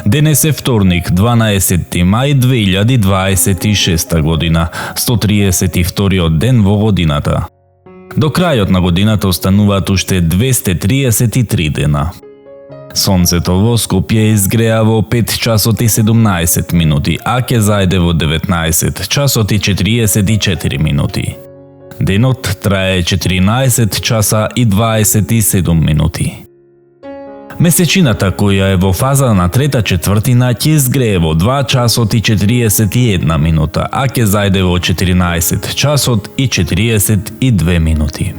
Денес е вторник, 12 мај 2026 година, 132 ден во годината. До крајот на годината остануваат уште 233 дена. Сонцето во Скопје изгреа во 5 часот и 17 минути, а ќе зајде во 19 часот и 44 минути. Денот трае 14 часа и 27 минути. Месечината која е во фаза на трета четвртина ќе изгрее во 2 часот и 41 минута, а ќе зајде во 14 часот и 42 минути.